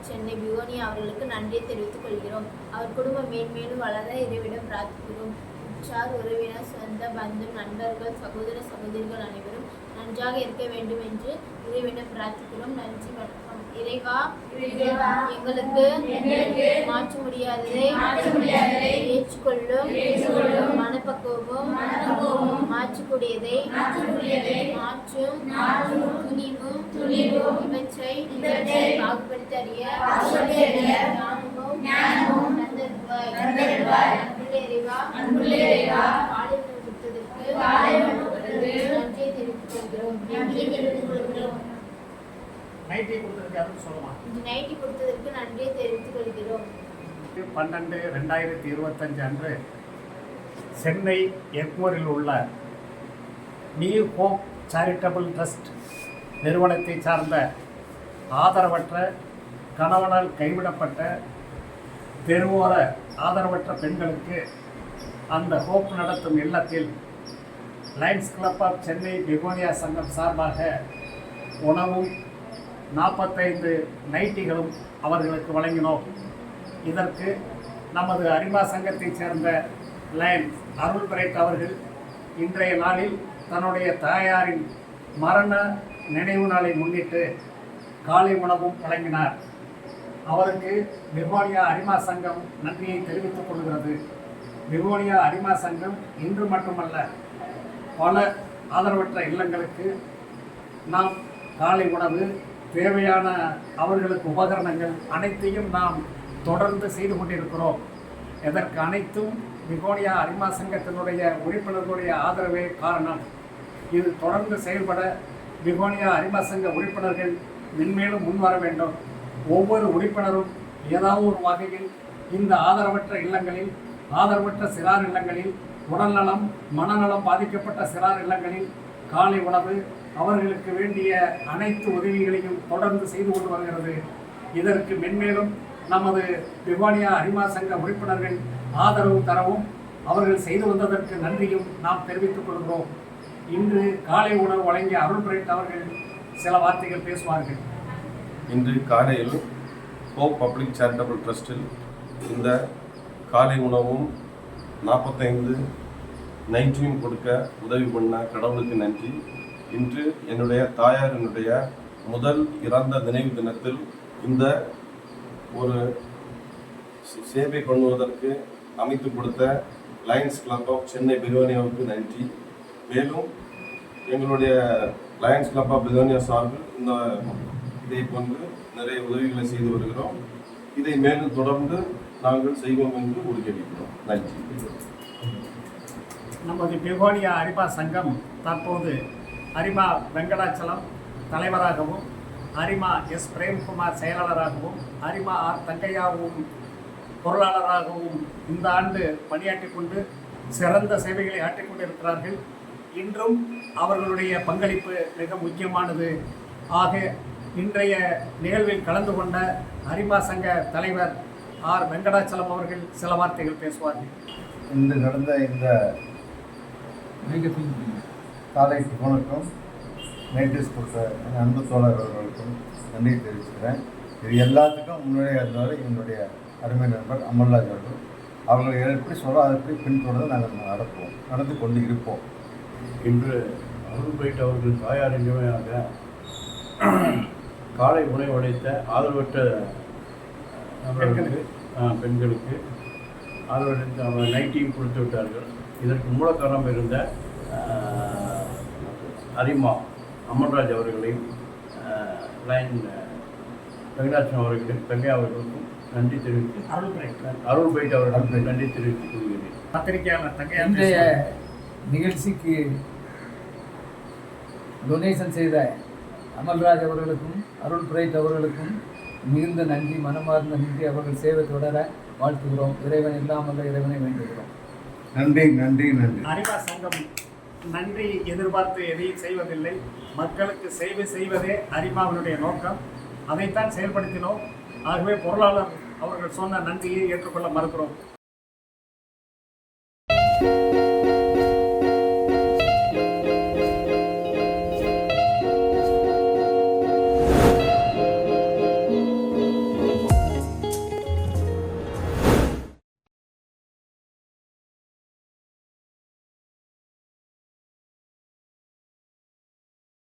Chennai peony அவர்களுக்கு நன்றியை தெரிவித்துக் கொள்கிறோம். அவர் குடும்பம் மேன்மேலும் வளர இறைவிடம் பிரார்த்திக்கிறோம். உற்றார் உறவினர் சொந்த பந்தம் நண்பர்கள் சகோதர சகோதரிகள் அனைவரும் நன்றாக இருக்க வேண்டும் என்று இறைவிடம் பிரார்த்திக்கிறோம். நன்றி, வணக்கம். இறைவா, எங்களுக்கு மாற்ற முடியாததை ஏற்றுக்கொள்ளும் மனப்பக்குவமும் மாற்றக்கூடியதை மாற்றும் துணிவும் இவற்றை பாகுபடுத்தி அறிய ஞானமும் தந்தருள்வாய். அன்புள்ள இறைவா, காலை உணவு நன்றியை தெரிவித்துக் கொள்கிறோம். நைட்டி கொடுத்ததற்கு நன்றியை தெரிவித்துக் கொள்கிறோம். 12/2025 அன்று சென்னை எக்மோரில் உள்ள நியூ ஹோப் சேரிட்டபிள் ட்ரஸ்ட் நிறுவனத்தை சார்ந்த ஆதரவற்ற, கணவனால் கைவிடப்பட்ட, தெருவோர ஆதரவற்ற பெண்களுக்கு அந்த ஹோப் நடத்தும் இல்லத்தில் Lions Club of Chennai Begonia சங்கம் சார்பாக உணவும் 45 நைட்டிகளும் அவர்களுக்கு வழங்கினோம். இதற்கு நமது அரிமா சங்கத்தைச் சேர்ந்த லயன்ஸ் அருள் பிரைட் அவர்கள் இன்றைய நாளில் தன்னுடைய தாயாரின் மரண நினைவு நாளை முன்னிட்டு காலை உணவும் வழங்கினார். அவருக்கு பெகோனியா அரிமா சங்கம் நன்றியை தெரிவித்துக் கொள்கிறது. பெகோனியா அரிமா சங்கம் இன்று மட்டுமல்ல, பல ஆதரவற்ற இல்லங்களுக்கு நாம் காலை உணவு, தேவையான அவர்களுக்கு உபகரணங்கள் அனைத்தையும் நாம் தொடர்ந்து செய்து கொண்டிருக்கிறோம். இதற்கு அனைத்தும் பெகோனியா அரிமா சங்கத்தினுடைய உறுப்பினர்களுடைய ஆதரவே காரணம். இது தொடர்ந்து செயல்பட பெகோனியா அரிமா சங்க உறுப்பினர்கள் மென்மேலும் முன்வர வேண்டும். ஒவ்வொரு உறுப்பினரும் ஏதாவது ஒரு வகையில் இந்த ஆதரவற்ற இல்லங்களில், ஆதரவற்ற சிறார் இல்லங்களில், உடல்நலம் மனநலம் பாதிக்கப்பட்ட சிறார் இல்லங்களில் காலை உணவு, அவர்களுக்கு வேண்டிய அனைத்து உதவிகளையும் தொடர்ந்து செய்து கொண்டு வருகிறது. இதற்கு மென்மேலும் நமது பெகோனியா அரிமா சங்க உறுப்பினர்கள் ஆதரவு தரவும் அவர்கள் செய்து வந்ததற்கு நன்றியும் நாம் தெரிவித்துக் கொள்கிறோம். இன்று காலை உணவு வழங்கிய அருள் பிரைட் அவர்கள் சில வார்த்தைகள் பேசுவார்கள். இன்று காலையில் ஹோப் பப்ளிக் சேரிட்டபிள் ட்ரஸ்டில் இந்த காலை உணவும் 45 நைட்டியும் கொடுக்க உதவி பண்ண கடவுளுக்கு நன்றி. இன்று என்னுடைய தாயாரினுடைய முதல் இறந்த நினைவு தினத்தில் இந்த ஒரு சேவை பண்ணுவதற்கு அமைத்து கொடுத்த லயன்ஸ் கிளப் ஆஃப் சென்னை பெகோனியாவுக்கு நன்றி. மேலும் எங்களுடைய லயன்ஸ் கிளப் ஆஃப் பெகோனியா சார்பில் இதை போன்று நிறைய உதவிகளை செய்து வருகிறோம். இதை மேலும் தொடர்ந்து நாங்கள் செய்வோம் என்று உறுதியளிக்கிறோம். நன்றி. நமது பெகோனியா அரிமா சங்கம் தற்போது அரிமா வெங்கடாச்சலம் தலைவராகவும், அரிமா எஸ் பிரேம்குமார் செயலாளராகவும், அரிமா ஆர் தங்கையாவும் பொருளாளராகவும் இந்த ஆண்டு பணியாற்றி கொண்டு சிறந்த சேவைகளை ஆற்றிக்கொண்டிருக்கிறார்கள். இன்றும் அவர்களுடைய பங்களிப்பு மிக முக்கியமானது. ஆக இன்றைய நிகழ்வில் கலந்து கொண்ட அரிமா சங்க தலைவர் ஆர் வெங்கடாச்சலம் அவர்கள் சில வார்த்தைகள் பேசுவார்கள். இன்று நடந்த இந்த காலை வணக்கம் நைட்டிஸ் கொடுத்த அன்பு தோழர் அவர்களுக்கும் நன்றி தெரிவிச்சுக்கிறேன். இது எல்லாத்துக்கும் முன்னாடியே இருந்தாலும் என்னுடைய அருமை நண்பர் அமல்ராஜ் அவர்கள் எப்படி சொல்ல அதற்கு பின்தொடர்ந்து நாங்கள் நடந்து கொண்டு இருப்போம். இன்று அருள் பிரைட் அவர்கள் தாயாரின் நினைவாக காலை உணவு அளித்த ஆதரவற்ற பெண்களுக்கு ஆதரவளித்து அவர் நைட்டியும் கொடுத்து விட்டார்கள். இதற்கு மூல காரணம் இருந்த அரிமா அமல்ராஜ் அவர்களையும் லைன் வெங்கடாச்சலம் அவர்களையும் தங்கை அவர்களுக்கும் நன்றி தெரிவித்து அருள் பிரைட் அவர்களுக்கு நன்றி தெரிவித்துக் கொள்கிறேன். பத்திரிகையாளர் இன்றைய நிகழ்ச்சிக்கு டொனேஷன் செய்த அமல்ராஜ் அவர்களுக்கும் அருள் பிரைட் அவர்களுக்கும் மிகுந்த நன்றி, மனமார்ந்த நன்றி. அவர்கள் சேவை தொடர வாழ்த்துகிறோம். இறைவன் இல்லாமல் இறைவனை வேண்டுகிறோம். நன்றி நன்றி நன்றி. அரிமா சங்கம் நன்றி எதிர்பார்த்து எதையும் செய்வதில்லை. மக்களுக்கு சேவை செய்வதே அரிமாவினுடைய நோக்கம். அதைத்தான் செயல்படுத்தினோம். ஆகவே பொருளாளர் அவர்கள் சொன்ன நன்றியை ஏற்றுக்கொள்ள மறுக்கிறோம்.